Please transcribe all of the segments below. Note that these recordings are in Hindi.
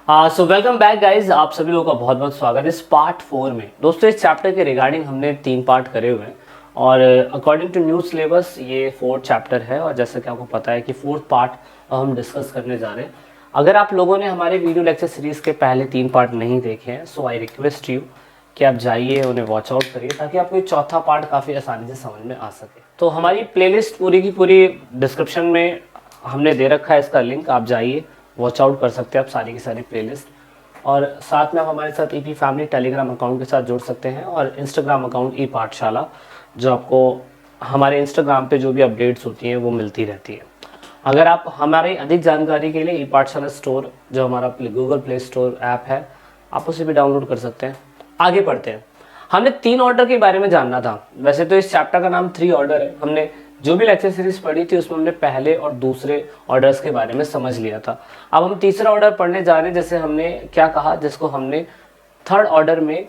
सो वेलकम बैक गाइज, आप सभी लोगों का बहुत बहुत स्वागत है इस पार्ट 4 में। दोस्तों, इस चैप्टर के रिगार्डिंग हमने 3 पार्ट करे हुए हैं और अकॉर्डिंग टू न्यू सिलेबस ये 4th चैप्टर है। और जैसा कि आपको पता है कि 4th पार्ट हम डिस्कस करने जा रहे हैं। अगर आप लोगों ने हमारे वीडियो लेक्चर सीरीज़ के पहले 3 पार्ट नहीं देखे हैं, सो आई रिक्वेस्ट यू कि आप जाइए उन्हें वॉच आउट करिए ताकि आपको ये चौथा पार्ट काफ़ी आसानी से समझ में आ सके। तो हमारी प्लेलिस्ट पूरी की पूरी डिस्क्रिप्शन में हमने दे रखा है, इसका लिंक आप जाइए वॉच आउट कर सकते हैं आप सारी की सारी प्लेलिस्ट। और साथ में आप हमारे साथ ईपी फैमिली टेलीग्राम अकाउंट के साथ जुड़ सकते हैं और इंस्टाग्राम अकाउंट ई पाठशाला, जो आपको हमारे इंस्टाग्राम पे जो भी अपडेट्स होती हैं वो मिलती रहती है। अगर आप हमारी अधिक जानकारी के लिए ई पाठशाला स्टोर, जो हमारा गूगल प्ले स्टोर ऐप है, आप उसे भी डाउनलोड कर सकते हैं। आगे बढ़ते हैं। हमने 3 ऑर्डर के बारे में जानना था। वैसे तो इस चैप्टर का नाम 3 ऑर्डर है। हमने जो भी लेक्चर सीरीज पढ़ी थी उसमें हमने पहले और दूसरे ऑर्डर्स के बारे में समझ लिया था। अब हम तीसरा ऑर्डर पढ़ने जा रहे हैं। जैसे हमने क्या कहा, जिसको हमने 3rd ऑर्डर में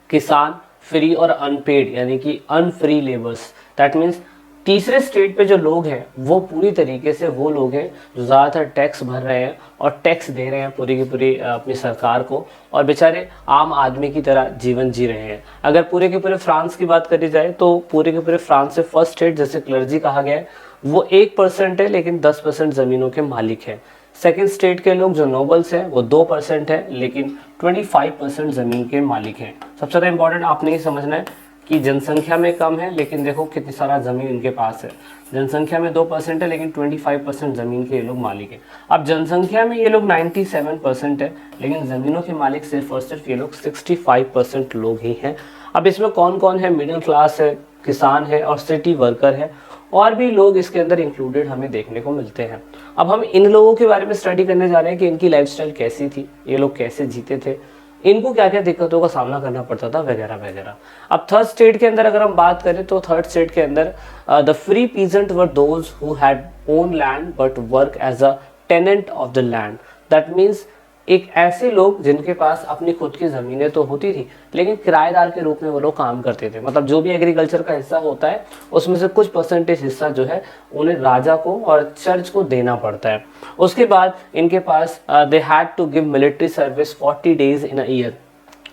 किसान, फ्री और अनपेड यानी कि अनफ्री लेबर्स, दैट मीन्स तीसरे स्टेट पे जो लोग हैं वो पूरी तरीके से वो लोग हैं जो ज़्यादातर टैक्स भर रहे हैं और टैक्स दे रहे हैं पूरी की पूरी अपनी सरकार को, और बेचारे आम आदमी की तरह जीवन जी रहे हैं। अगर पूरे के पूरे फ्रांस की बात करी जाए तो पूरे के पूरे फ्रांस से फर्स्ट स्टेट जैसे क्लर्जी कहा गया है वो 1% है, लेकिन 10% ज़मीनों के मालिक हैं। सेकेंड स्टेट के लोग जो नोबल्स हैं वो 2% है, लेकिन 25% ज़मीन के मालिक हैं। सबसे ज़्यादा इंपॉर्टेंट आपने ये समझना है कि जनसंख्या में कम है, लेकिन देखो कितनी सारा ज़मीन इनके पास है। जनसंख्या में 2% है, लेकिन 25% ज़मीन के ये लोग मालिक हैं। अब जनसंख्या में ये लोग 97% है, लेकिन ज़मीनों के मालिक सिर्फ और सिर्फ ये लोग 65% लोग ही हैं। अब इसमें कौन कौन है? मिडिल क्लास है, किसान है और सिटी वर्कर है, और भी लोग इसके अंदर इंक्लूडेड हमें देखने को मिलते हैं। अब हम इन लोगों के बारे में स्टडी करने जा रहे हैं कि इनकी लाइफस्टाइल कैसी थी, ये लोग कैसे जीते थे, इनको क्या क्या दिक्कतों का सामना करना पड़ता था, वगैरह वगैरह। अब 3rd स्टेट के अंदर अगर हम बात करें तो 3rd स्टेट के अंदर the free peasant were those who had own land but work as a tenant of the land. That means एक ऐसे लोग जिनके पास अपनी खुद की ज़मीनें तो होती थी, लेकिन किराएदार के रूप में वो लोग काम करते थे। मतलब जो भी एग्रीकल्चर का हिस्सा होता है उसमें से कुछ परसेंटेज हिस्सा जो है उन्हें राजा को और चर्च को देना पड़ता है। उसके बाद इनके पास they had to give military service 40 days in a year,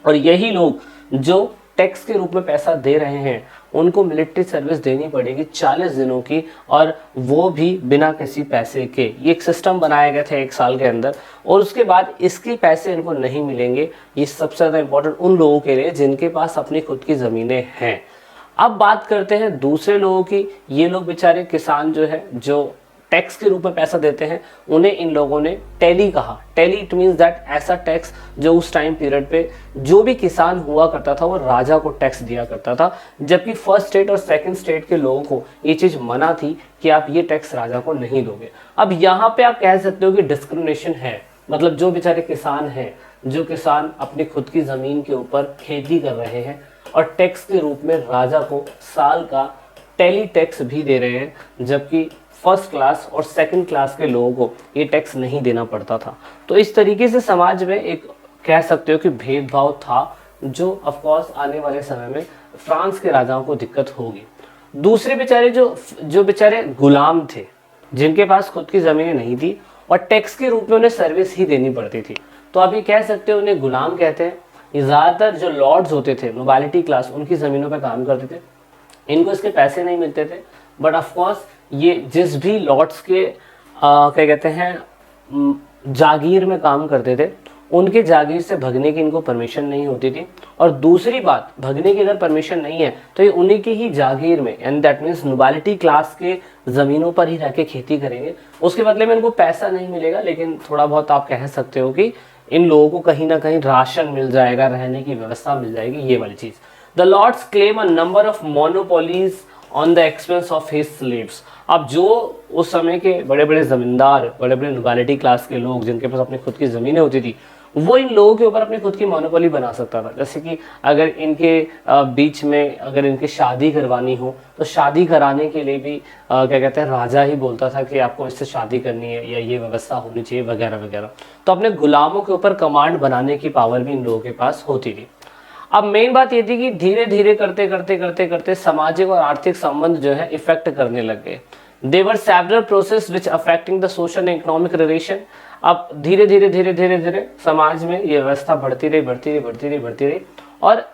और यही लोग जो टैक्स के रूप में पैसा दे रहे हैं उनको मिलिट्री सर्विस देनी पड़ेगी 40 दिनों की, और वो भी बिना किसी पैसे के। ये एक सिस्टम बनाया गया था 1 साल के अंदर, और उसके बाद इसके पैसे इनको नहीं मिलेंगे। ये सबसे ज़्यादा इंपॉर्टेंट उन लोगों के लिए जिनके पास अपनी खुद की ज़मीनें हैं। अब बात करते हैं दूसरे लोगों की। ये लोग बेचारे किसान जो है, जो टैक्स के रूप में पैसा देते हैं, उन्हें इन लोगों ने टेली कहा। टेली इट मीन्स दैट ऐसा टैक्स जो उस टाइम पीरियड पे जो भी किसान हुआ करता था वो राजा को टैक्स दिया करता था, जबकि 1st स्टेट और 2nd स्टेट के लोगों को ये चीज़ मना थी कि आप ये टैक्स राजा को नहीं दोगे। अब यहाँ पे आप कह सकते हो कि डिस्क्रिमिनेशन है। मतलब जो बेचारे किसान हैं, जो किसान अपनी खुद की ज़मीन के ऊपर खेती कर रहे हैं और टैक्स के रूप में राजा को साल का टेली टैक्स भी दे रहे हैं, जबकि 1st क्लास और 2nd क्लास के लोगों को ये टैक्स नहीं देना पड़ता था। तो इस तरीके से समाज में एक कह सकते हो कि भेदभाव था, जो ऑफकोर्स आने वाले समय में फ्रांस के राजाओं को दिक्कत होगी। दूसरे बेचारे जो बेचारे गुलाम थे, जिनके पास खुद की ज़मीनें नहीं थी और टैक्स के रूप में उन्हें सर्विस ही देनी पड़ती थी, तो आप ये कह सकते हो उन्हें गुलाम कहते हैं। ये ज़्यादातर जो लॉर्ड्स होते थे, नोबिलिटी क्लास, उनकी ज़मीनों पर काम करते थे। इनको इसके पैसे नहीं मिलते थे, बट ऑफकोर्स ये जिस भी लॉर्ड्स के क्या कहते हैं जागीर में काम करते थे, उनके जागीर से भगने की इनको परमिशन नहीं होती थी। और दूसरी बात, भगने की अगर परमिशन नहीं है तो ये उन्हीं की ही जागीर में, and that means nobility class के ज़मीनों पर ही रह के खेती करेंगे। उसके बदले में इनको पैसा नहीं मिलेगा, लेकिन थोड़ा बहुत आप कह सकते हो कि इन लोगों को कहीं ना कहीं राशन मिल जाएगा, रहने की व्यवस्था मिल जाएगी, ये वाली चीज़। The lords claim a number of monopolies on the expense of his slaves. अब जो उस समय के बड़े बड़े ज़मींदार, बड़े बड़े नोबिलिटी क्लास के लोग जिनके पास अपनी खुद की ज़मीनें होती थी, वो इन लोगों के ऊपर अपनी खुद की मोनोपोली बना सकता था। जैसे कि अगर इनके बीच में अगर इनकी शादी करवानी हो तो शादी कराने के लिए भी क्या कहते हैं, राजा ही बोलता था कि आपको इससे शादी करनी है या ये व्यवस्था होनी चाहिए, वगैरह वगैरह। तो अपने गुलामों के ऊपर कमांड बनाने की पावर भी इन लोगों के पास होती थी। अब मेन बात ये थी कि धीरे धीरे करते सामाजिक और आर्थिक संबंध जो है इफेक्ट करने लग गए। There were several processes which affecting the social and economic relation. अब धीरे धीरे धीरे धीरे धीरे समाज में ये व्यवस्था बढ़ती रही बढ़ती रही बढ़ती रही बढ़ती रही और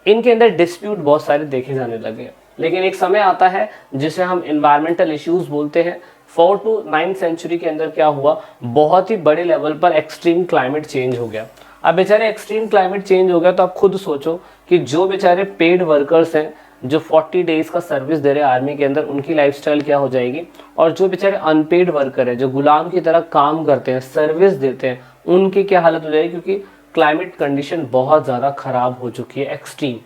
इनके अंदर डिस्प्यूट बहुत सारे देखे जाने लगे। लेकिन एक समय आता है जिसे हम इन्वायरमेंटल इश्यूज बोलते हैं। 4 to 9 सेंचुरी के अंदर क्या हुआ, बहुत ही बड़े लेवल पर एक्सट्रीम क्लाइमेट चेंज हो गया। अब बेचारे एक्सट्रीम क्लाइमेट चेंज हो गया तो आप खुद सोचो कि जो बेचारे पेड वर्कर्स हैं, जो 40 डेज का सर्विस दे रहे हैं आर्मी के अंदर, उनकी लाइफस्टाइल क्या हो जाएगी, और जो बेचारे अनपेड वर्कर है, जो गुलाम की तरह काम करते हैं, सर्विस देते हैं, उनकी क्या हालत हो जाएगी, क्योंकि क्लाइमेट कंडीशन बहुत ज़्यादा खराब हो चुकी है, एक्सट्रीम।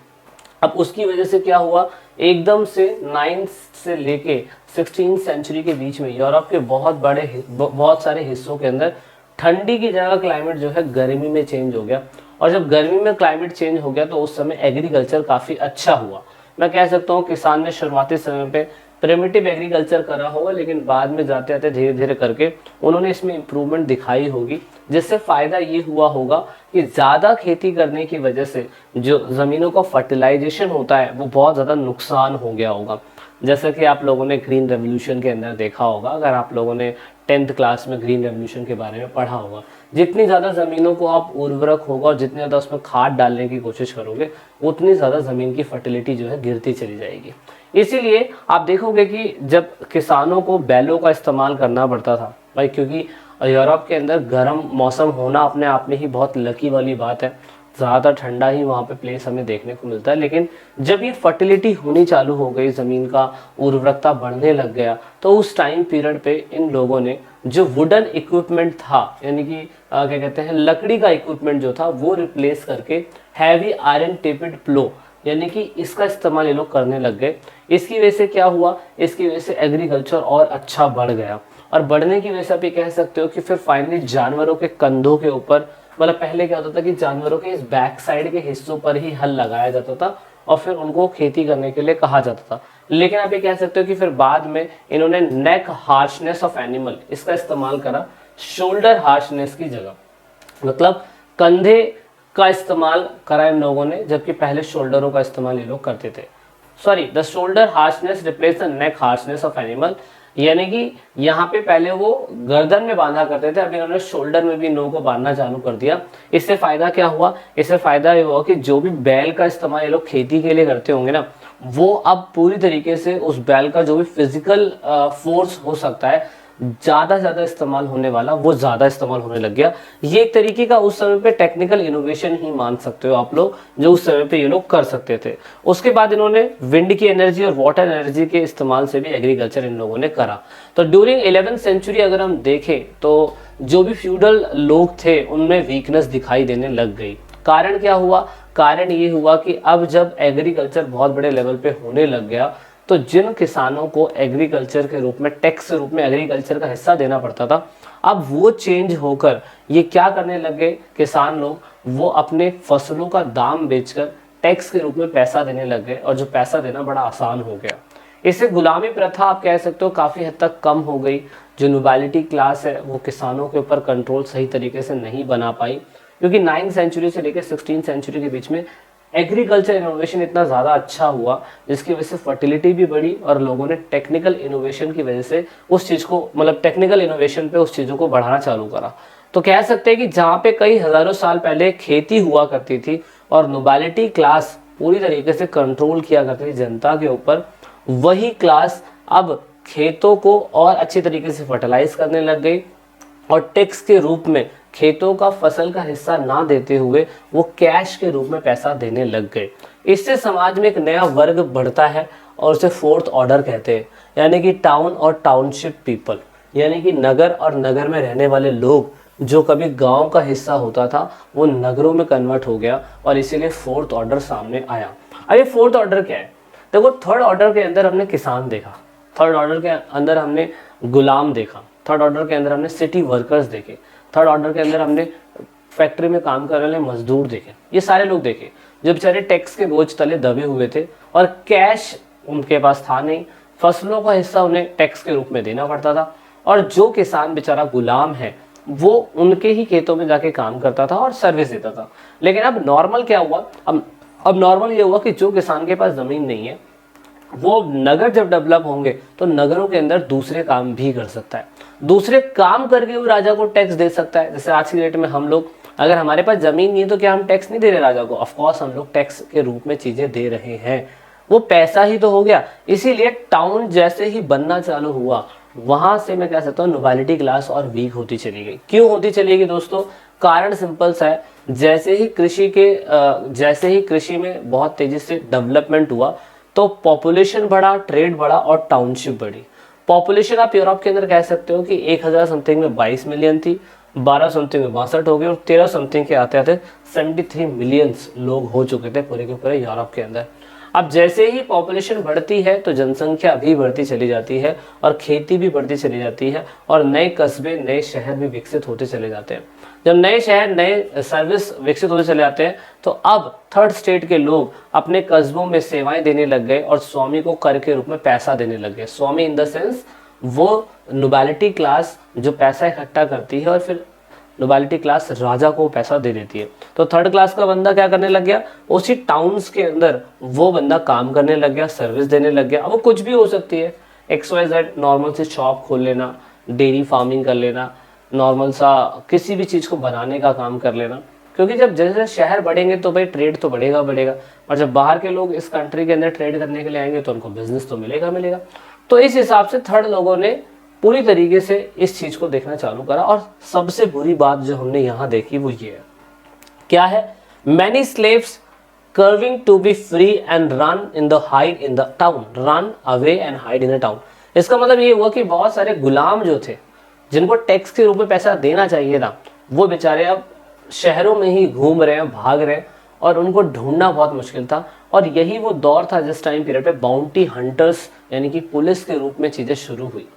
अब उसकी वजह से क्या हुआ, एकदम से 9 से लेके 16 सेंचुरी के बीच में यूरोप के बहुत सारे हिस्सों के अंदर ठंडी की जगह क्लाइमेट जो है गर्मी में चेंज हो गया। और जब गर्मी में क्लाइमेट चेंज हो गया तो उस समय एग्रीकल्चर काफ़ी अच्छा हुआ। मैं कह सकता हूँ किसान ने शुरुआती समय पे प्रिमिटिव एग्रीकल्चर करा होगा, लेकिन बाद में जाते जाते धीरे धीरे करके उन्होंने इसमें इम्प्रूवमेंट दिखाई होगी, जिससे फ़ायदा ये हुआ होगा कि ज़्यादा खेती करने की वजह से जो ज़मीनों का फर्टिलाइजेशन होता है वो बहुत ज़्यादा नुकसान हो गया होगा। जैसा कि आप लोगों ने ग्रीन रेवोल्यूशन के अंदर देखा होगा, अगर आप लोगों ने 10th क्लास में ग्रीन रेवोल्यूशन के बारे में पढ़ा होगा, जितनी ज़्यादा ज़मीनों को आप उर्वरक होगा और जितनी ज़्यादा उसमें खाद डालने की कोशिश करोगे, उतनी ज़्यादा ज़मीन की फर्टिलिटी जो है गिरती चली जाएगी। इसीलिए आप देखोगे कि जब किसानों को बैलों का इस्तेमाल करना पड़ता था भाई, क्योंकि यूरोप के अंदर गर्म मौसम होना अपने आप में ही बहुत लकी वाली बात है, ज़्यादा ठंडा ही वहाँ पे प्लेस हमें देखने को मिलता है। लेकिन जब ये फर्टिलिटी होनी चालू हो गई, ज़मीन का उर्वरकता बढ़ने लग गया, तो उस टाइम पीरियड पे इन लोगों ने जो वुडन इक्विपमेंट था, यानी कि क्या कहते हैं, लकड़ी का इक्विपमेंट जो था, वो रिप्लेस करके हैवी आयरन टिपेड प्लो, यानी कि इसका इस्तेमाल ये लोग करने लग गए। इसकी वजह से क्या हुआ, इसकी वजह से एग्रीकल्चर और अच्छा बढ़ गया। और बढ़ने की वजह से आप ये कह सकते हो कि फिर फाइनली जानवरों के कंधों के ऊपर, मतलब पहले क्या होता था कि जानवरों के इस बैक साइड के हिस्सों पर ही हल लगाया जाता था और फिर उनको खेती करने के लिए कहा जाता था। लेकिन आप ये कह सकते हो कि फिर बाद में इन्होंने नेक हार्शनेस ऑफ एनिमल इसका इस्तेमाल करा शोल्डर हार्शनेस की जगह, मतलब कंधे का इस्तेमाल करा इन लोगों ने, जबकि पहले शोल्डरों का इस्तेमाल ये लोग करते थे। Sorry, the shoulder harshness replace the neck harshness of animal, यानी कि यहाँ पे पहले वो गर्दन में बांधा करते थे, अभी इन्होंने शोल्डर में भी इन लोगों को बांधना चालू कर दिया। इससे फायदा क्या हुआ, इससे फायदा ये हुआ कि जो भी बैल का इस्तेमाल ये लोग खेती के लिए करते होंगे ना, वो अब पूरी तरीके से उस बैल का जो भी फिजिकल फोर्स हो सकता है ज़्यादा से ज़्यादा इस्तेमाल होने वाला, वो ज़्यादा इस्तेमाल होने लग गया। ये एक तरीके का उस समय पे टेक्निकल इनोवेशन ही मान सकते हो आप लोग, जो उस समय पे ये लोग कर सकते थे। उसके बाद इन्होंने विंड की एनर्जी और वाटर एनर्जी के इस्तेमाल से भी एग्रीकल्चर इन लोगों ने करा। तो ड्यूरिंग 11th सेंचुरी अगर हम देखें तो जो भी फ्यूडल लोग थे उनमें वीकनेस दिखाई देने लग गई। कारण क्या हुआ, कारण ये हुआ कि अब जब एग्रीकल्चर बहुत बड़े लेवल पे होने लग गया, तो जिन किसानों को एग्रीकल्चर के रूप में, टैक्स के रूप में एग्रीकल्चर का हिस्सा देना पड़ता था, अब वो चेंज होकर ये क्या करने लग गए किसान लोग, वो अपने फसलों का दाम बेचकर टैक्स के रूप में पैसा देने लग गए, और जो पैसा देना बड़ा आसान हो गया। इससे गुलामी प्रथा आप कह सकते हो काफ़ी हद तक कम हो गई। जो नोबिलिटी क्लास है वो किसानों के ऊपर कंट्रोल सही तरीके से नहीं बना पाई, क्योंकि 9th सेंचुरी से लेकर 16th सेंचुरी के बीच में एग्रीकल्चर इनोवेशन इतना ज़्यादा अच्छा हुआ, जिसकी वजह से फर्टिलिटी भी बढ़ी और लोगों ने टेक्निकल इनोवेशन की वजह से उस चीज़ को, मतलब टेक्निकल इनोवेशन पे उस चीज़ों को बढ़ाना चालू करा। तो कह सकते हैं कि जहाँ पे कई हज़ारों साल पहले खेती हुआ करती थी और नोबिलिटी क्लास पूरी तरीके से कंट्रोल किया करती थी जनता के ऊपर, वही क्लास अब खेतों को और अच्छी तरीके से फर्टिलाइज करने लग गई और टैक्स के रूप में खेतों का फसल का हिस्सा ना देते हुए वो कैश के रूप में पैसा देने लग गए। इससे समाज में एक नया वर्ग बढ़ता है और उसे 4th ऑर्डर कहते हैं, यानी कि टाउन और टाउनशिप पीपल, यानी कि नगर और नगर में रहने वाले लोग, जो कभी गांव का हिस्सा होता था वो नगरों में कन्वर्ट हो गया और इसीलिए 4th ऑर्डर सामने आया। अब ये 4th ऑर्डर क्या है, देखो 3rd ऑर्डर के अंदर हमने किसान देखा, 3rd ऑर्डर के अंदर हमने गुलाम देखा, 3rd ऑर्डर के अंदर हमने सिटी वर्कर्स देखे, 3rd ऑर्डर के अंदर हमने फैक्ट्री में काम करने वाले मजदूर देखे। ये सारे लोग देखे जो बेचारे टैक्स के बोझ तले दबे हुए थे और कैश उनके पास था नहीं, फसलों का हिस्सा उन्हें टैक्स के रूप में देना पड़ता था, और जो किसान बेचारा गुलाम है वो उनके ही खेतों में जाके काम करता था और सर्विस देता था। लेकिन अब नॉर्मल क्या हुआ, अब नॉर्मल ये हुआ कि जो किसान के पास ज़मीन नहीं है वो नगर जब डेवलप होंगे तो नगरों के अंदर दूसरे काम भी कर सकता है। दूसरे काम करके वो राजा को टैक्स दे सकता है। जैसे आज की डेट में हम लोग, अगर हमारे पास जमीन नहीं है तो क्या हम टैक्स नहीं दे रहे राजा को? ऑफकोर्स हम लोग टैक्स के रूप में चीजें दे रहे हैं, वो पैसा ही तो हो गया। इसीलिए टाउन जैसे ही बनना चालू हुआ, वहां से मैं कह सकता हूँ नोबिलिटी क्लास और वीक होती चली गई। क्यों होती चली गई दोस्तों? कारण सिंपल सा है, जैसे ही कृषि में बहुत तेजी से डेवलपमेंट हुआ तो पॉपुलेशन बढ़ा, ट्रेड बढ़ा और टाउनशिप बढ़ी। पॉपुलेशन आप यूरोप के अंदर कह सकते हो कि 1000 समथिंग में 22 मिलियन थी, 12 समथिंग में 62 हो गई और 13 समथिंग के आते आते 73 मिलियंस लोग हो चुके थे पूरे के पूरे यूरोप के अंदर। अब जैसे ही पॉपुलेशन बढ़ती है तो जनसंख्या भी बढ़ती चली जाती है और खेती भी बढ़ती चली जाती है और नए कस्बे, नए शहर भी विकसित होते चले जाते हैं। जब नए शहर, नए सर्विस विकसित होते चले जाते हैं तो अब थर्ड स्टेट के लोग अपने कस्बों में सेवाएं देने लग गए और स्वामी को कर के रूप में पैसा देने लग गए। स्वामी इन द सेंस वो नोबिलिटी क्लास जो पैसा इकट्ठा करती है और फिर नोबिलिटी क्लास राजा को पैसा दे देती है। तो थर्ड क्लास का बंदा क्या करने लग गया? उसी टाउन्स के अंदर वो बंदा काम करने लग गया, सर्विस देने लग गया। अब वो कुछ भी हो सकती है, XYZ नॉर्मल से शॉप खोल लेना, डेयरी फार्मिंग कर लेना, नॉर्मल सा किसी भी चीज़ को बनाने का काम कर लेना। क्योंकि जब जैसे शहर बढ़ेंगे तो भाई ट्रेड तो बढ़ेगा बढ़ेगा, और जब बाहर के लोग इस कंट्री के अंदर ट्रेड करने के लिए आएंगे तो उनको बिजनेस तो मिलेगा मिलेगा। तो इस हिसाब से थर्ड लोगों ने पूरी तरीके से इस चीज को देखना चालू करा। और सबसे बुरी बात जो हमने यहाँ देखी वो ये है, क्या है? Many slaves craving to be free and run in the hide in the town, run away and hide in the town. इसका मतलब ये हुआ कि बहुत सारे गुलाम जो थे, जिनको टैक्स के रूप में पैसा देना चाहिए था, वो बेचारे अब शहरों में ही घूम रहे हैं, भाग रहे हैं और उनको ढूंढना बहुत मुश्किल था। और यही वो दौर था जिस टाइम पीरियड पे बाउंटी हंटर्स यानी कि पुलिस के रूप में चीजें शुरू हुई।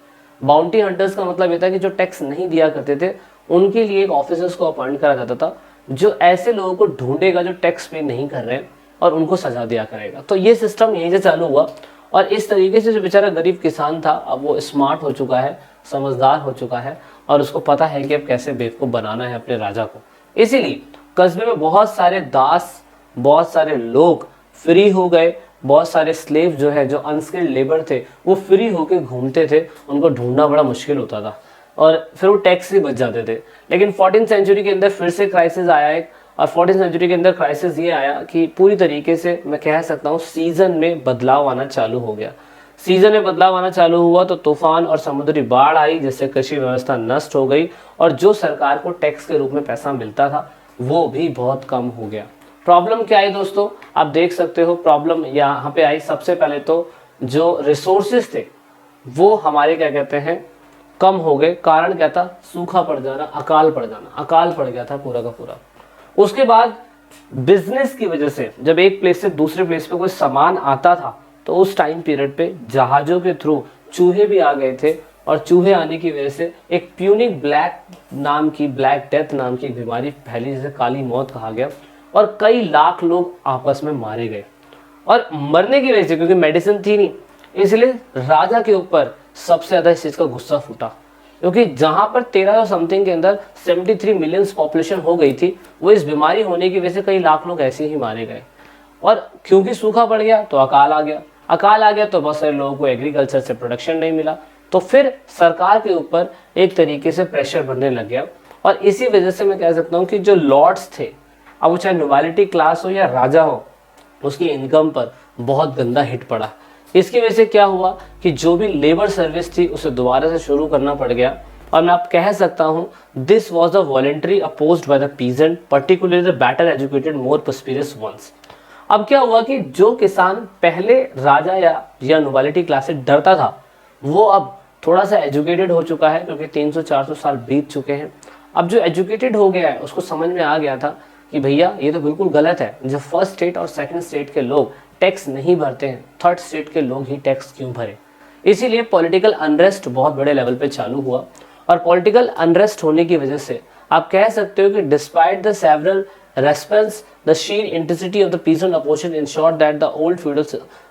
बाउंटी हंटर्स का मतलब ये था कि जो टैक्स नहीं दिया करते थे उनके लिए एक ऑफिसर्स को अपॉइंट करा जाता था जो ऐसे लोगों को ढूंढेगा जो टैक्स पे नहीं कर रहे हैं और उनको सजा दिया करेगा। तो ये सिस्टम यहीं से चालू हुआ और इस तरीके से जो बेचारा गरीब किसान था अब वो स्मार्ट हो चुका है, समझदार हो चुका है और उसको पता है कि अब कैसे बेवकूफ बनाना है अपने राजा को। इसीलिए कस्बे में बहुत सारे दास, बहुत सारे लोग फ्री हो गए, बहुत सारे स्लेव जो है, जो अनस्किल्ड लेबर थे, वो फ्री होके घूमते थे, उनको ढूंढना बड़ा मुश्किल होता था और फिर वो टैक्स से बच जाते थे। लेकिन 14th सेंचुरी के अंदर फिर से क्राइसिस आया एक, और 14th सेंचुरी के अंदर क्राइसिस ये आया कि पूरी तरीके से मैं कह सकता हूँ सीजन में बदलाव आना चालू हो गया। सीजन में बदलाव आना चालू हुआ तो तूफान और समुद्री बाढ़ आई जिससे कृषि व्यवस्था नष्ट हो गई और जो सरकार को टैक्स के रूप में पैसा मिलता था वो भी बहुत कम हो गया। प्रॉब्लम क्या आई दोस्तों? आप देख सकते हो प्रॉब्लम यहाँ पे आई। सबसे पहले तो जो रिसोर्सेज थे वो हमारे क्या कहते हैं कम हो गए। कारण क्या था? सूखा पड़ जाना, अकाल पड़ जाना, अकाल पड़ गया था पूरा का पूरा। उसके बाद बिजनेस की वजह से जब एक प्लेस से दूसरे प्लेस पे कोई सामान आता था तो उस टाइम पीरियड पे जहाजों के थ्रू चूहे भी आ गए थे और चूहे आने की वजह से एक प्यूनिक ब्लैक डेथ नाम की बीमारी फैली जिसे काली मौत कहा गया और कई लाख लोग आपस में मारे गए। और मरने की वजह से क्योंकि मेडिसिन थी नहीं, इसलिए राजा के ऊपर सबसे ज्यादा इस चीज का गुस्सा फूटा, क्योंकि जहां पर 13 समथिंग के अंदर 73 मिलियन पॉपुलेशन हो गई थी, वो इस बीमारी होने की वजह से कई लाख लोग ऐसे ही मारे गए। और क्योंकि सूखा पड़ गया तो अकाल आ गया, अकाल आ गया तो बहुत सारे लोगों को एग्रीकल्चर से प्रोडक्शन नहीं मिला, तो फिर सरकार के ऊपर एक तरीके से प्रेशर बनने लग गया। और इसी वजह से मैं कह सकता हूँ कि जो लॉर्ड्स थे, अब वो चाहे नोबिलिटी क्लास हो या राजा हो, उसकी इनकम पर बहुत गंदा हिट पड़ा। इसकी वजह से क्या हुआ कि जो भी लेबर सर्विस थी उसे दोबारा से शुरू करना पड़ गया। और मैं आप कह सकता हूं this was a voluntary opposed by the peasant, particularly the better educated more prosperous ones. अब क्या हुआ कि जो किसान पहले राजा या नोबिलिटी क्लास से डरता था वो अब थोड़ा सा एजुकेटेड हो चुका है, क्योंकि 300-400 साल बीत चुके हैं। अब जो एजुकेटेड हो गया है उसको समझ में आ गया था कि भैया ये तो बिल्कुल गलत है, जब फर्स्ट स्टेट और सेकंड स्टेट के लोग टैक्स नहीं भरते हैं, थर्ड स्टेट के लोग ही टैक्स क्यों भरे। इसीलिए पॉलिटिकल अनरेस्ट बहुत बड़े लेवल पे चालू हुआ और पॉलिटिकल अनरेस्ट होने की वजह से आप कह सकते हो कि despite the several response the sheer intensity of the peasant opposition insured that the old feudal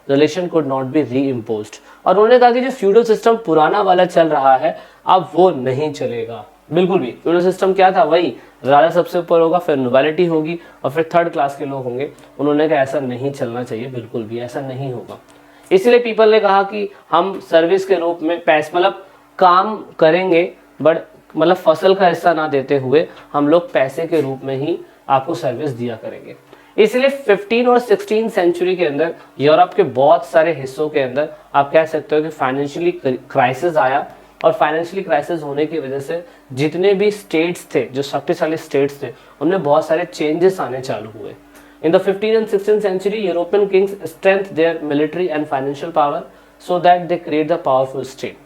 relation could not be reimposed. और उन्होंने कहा कि जो फ्यूडल सिस्टम पुराना वाला चल रहा है अब वो नहीं चलेगा बिल्कुल भी। फ्यूडल सिस्टम क्या था? वही राजा सबसे ऊपर होगा, फिर नोबिलिटी होगी और फिर थर्ड क्लास के लोग होंगे। उन्होंने कहा ऐसा नहीं चलना चाहिए, बिल्कुल भी ऐसा नहीं होगा। इसलिए पीपल ने कहा कि हम सर्विस के रूप में पैसे मतलब काम करेंगे बट मतलब फसल का हिस्सा ना देते हुए हम लोग पैसे के रूप में ही आपको सर्विस दिया करेंगे। इसलिए 15 और 16 सेंचुरी के अंदर यूरोप के बहुत सारे हिस्सों के अंदर आप कह सकते हो कि फाइनेंशियली क्राइसिस आया, और फाइनेंशियली क्राइसिस होने की वजह से जितने भी स्टेट्स थे, जो शक्तिशाली स्टेट्स थे, उनमें बहुत सारे चेंजेस आने चालू हुए। In the 15 and 16th century, European kings strengthened their military and financial power so that they create the powerful state.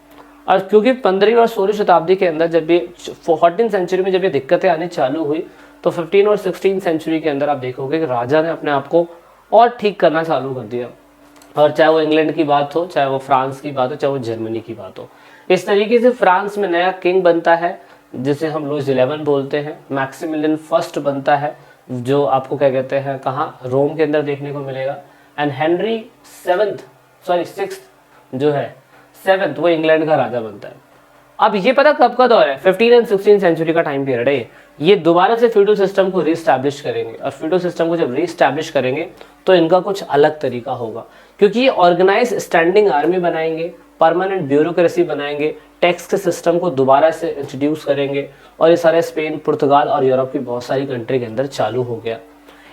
और क्योंकि 15वीं और 16वीं शताब्दी के अंदर जब ये 14th सेंचुरी में जब ये दिक्कतें आनी चालू हुई, तो 15 और 16 सेंचुरी के अंदर आप देखोगे कि राजा ने अपने आप को और ठीक करना चालू कर दिया। और चाहे वो इंग्लैंड की बात हो, चाहे वो फ्रांस की बात हो, चाहे वो जर्मनी की बात हो, इस तरीके से फ्रांस में नया किंग बनता है जिसे हम लुईस 11 बोलते हैं। मैक्सिमिलियन फर्स्ट बनता है, जो आपको क्या कहते हैं, कहाँ, रोम के अंदर देखने को मिलेगा। एंड हेनरी 6th जो है 7th, वो इंग्लैंड का राजा बनता है। अब ये पता कब का दौर है, 15 एंड 16 सेंचुरी का टाइम पीरियड है। ये दोबारा से फ्यूडल सिस्टम को रीस्टैब्लिश करेंगे, और फ्यूडल सिस्टम को जब रीस्टैब्लिश करेंगे तो इनका कुछ अलग तरीका होगा, क्योंकि ये ऑर्गेनाइज स्टैंडिंग आर्मी बनाएंगे, परमानेंट ब्यूरोक्रेसी बनाएंगे, टैक्स के सिस्टम को दोबारा से इंट्रोड्यूस करेंगे, और ये सारे स्पेन, पुर्तगाल और यूरोप की बहुत सारी कंट्री के अंदर चालू हो गया।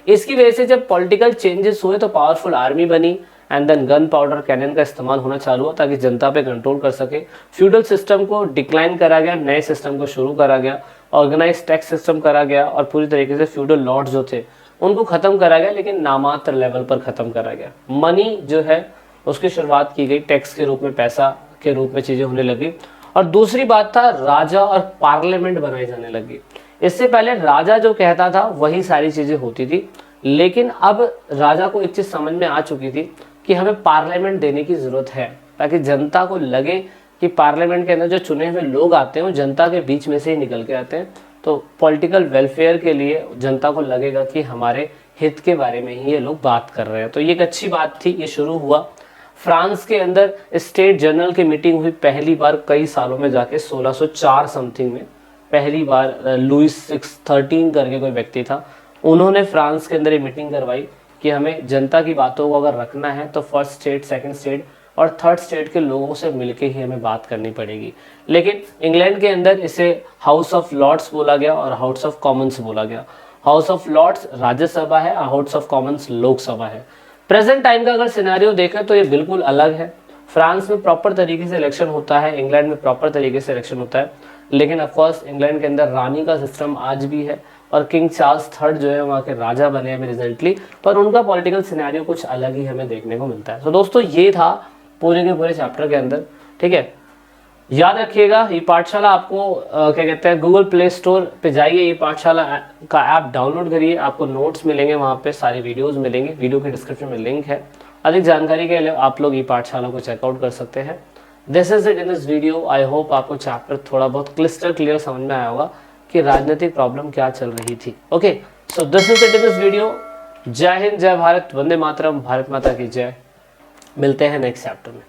इसकी वजह से जब पॉलिटिकल चेंजेस हुए तो पावरफुल आर्मी बनी, and then gun powder cannon का इस्तेमाल होना चालू हुआ ताकि जनता पे कंट्रोल कर सके। फ्यूडल सिस्टम को डिक्लाइन करा गया, नए सिस्टम को शुरू करा गया, ऑर्गेनाइज टैक्स सिस्टम करा गया, और पूरी तरीके से फ्यूडल लॉर्ड्स जो थे उनको खत्म करा गया, लेकिन नामात्र लेवल पर खत्म करा गया। मनी जो है उसकी शुरुआत की गई, टैक्स के रूप में, पैसा के रूप में चीजें होने लगी। और दूसरी बात था, राजा और पार्लियामेंट बनाई जाने लगी। इससे पहले राजा जो कहता था वही सारी चीजें होती थी, लेकिन अब राजा को एक चीज समझ में आ चुकी थी कि हमें पार्लियामेंट देने की जरूरत है, ताकि जनता को लगे कि पार्लियामेंट के अंदर जो चुने हुए लोग आते हैं वो जनता के बीच में से ही निकल के आते हैं। तो पॉलिटिकल वेलफेयर के लिए जनता को लगेगा कि हमारे हित के बारे में ही ये लोग बात कर रहे हैं। तो ये एक अच्छी बात थी, ये शुरू हुआ। फ्रांस के अंदर स्टेट जनरल की मीटिंग हुई पहली बार कई सालों में जाके, 1604 समथिंग में पहली बार। लुईस 13 करके कोई व्यक्ति था, उन्होंने फ्रांस के अंदर ये मीटिंग करवाई कि हमें जनता की बातों को अगर रखना है तो फर्स्ट स्टेट, सेकंड स्टेट और थर्ड स्टेट के लोगों से मिलके ही हमें बात करनी पड़ेगी। लेकिन इंग्लैंड के अंदर इसे हाउस ऑफ लॉर्ड्स बोला गया और हाउस ऑफ कॉमन्स बोला गया। हाउस ऑफ लॉर्ड्स राज्यसभा है, हाउस ऑफ कॉमन्स लोकसभा है। प्रेजेंट टाइम का अगर सिनेरियो देखें तो ये बिल्कुल अलग है। फ्रांस में प्रॉपर तरीके से इलेक्शन होता है, इंग्लैंड में प्रॉपर तरीके से इलेक्शन होता है, लेकिन ऑफकोर्स इंग्लैंड के अंदर रानी का सिस्टम आज भी है, और किंग चार्ल्स III जो है वहाँ के राजा बने हैं रिसेंटली, पर उनका पॉलिटिकल सिनेरियो कुछ अलग ही हमें देखने को मिलता है। तो दोस्तों ये था पूरे के पूरे चैप्टर के अंदर, ठीक है। याद रखिएगा, ये पाठशाला आपको क्या कहते हैं, गूगल प्ले स्टोर पे जाइए, ये पाठशाला का ऐप डाउनलोड करिए, आपको नोट्स मिलेंगे, वहाँ पे सारी वीडियोस मिलेंगे, वीडियो के डिस्क्रिप्शन में लिंक है। अधिक जानकारी के लिए आप लोग ये पाठशाला को चेकआउट कर सकते हैं। This is it in this video. I hope आपको चैप्टर थोड़ा बहुत क्लिस्टर क्लियर समझ में आया होगा कि राजनीतिक प्रॉब्लम क्या चल रही थी। Okay, so this is it in this video. जय हिंद, जय भारत, वंदे मातरम, भारत माता की जय। मिलते हैं नेक्स्ट चैप्टर में।